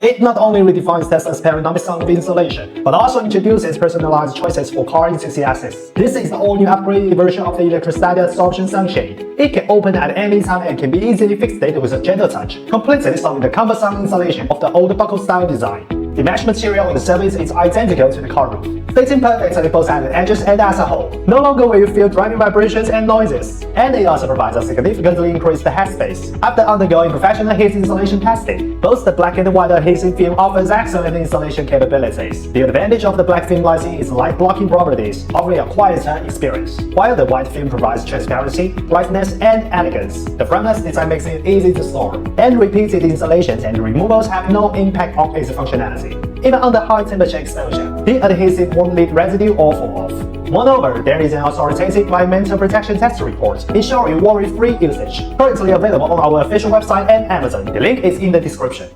It not only redefines Tesla's panoramic sunroof installation, but also introduces personalized choices for car enthusiasts. This is the all-new upgraded version of the Electrostatic absorption sunshade. It can open at any time and can be easily fixed with a gentle touch, completely solving the cumbersome installation of the old buckle-style design. The mesh material on the surface is identical to the car roof, fitting perfectly both at the edges and as a whole. No longer will you feel driving vibrations and noises, and it also provides a significantly increased headspace. After undergoing professional heat installation testing, both the black and white adhesive film offers excellent installation capabilities. The advantage of the black film lighting is light-blocking properties, offering a quieter experience, while the white film provides transparency, brightness, and elegance. The frontless design makes it easy to store, and repeated installations and removals have no impact on its functionality. Even under high temperature exposure, the adhesive won't leave residue or fall off. Moreover, there is an authoritative environmental protection test report, ensuring worry-free usage. Currently available on our official website and Amazon. The link is in the description.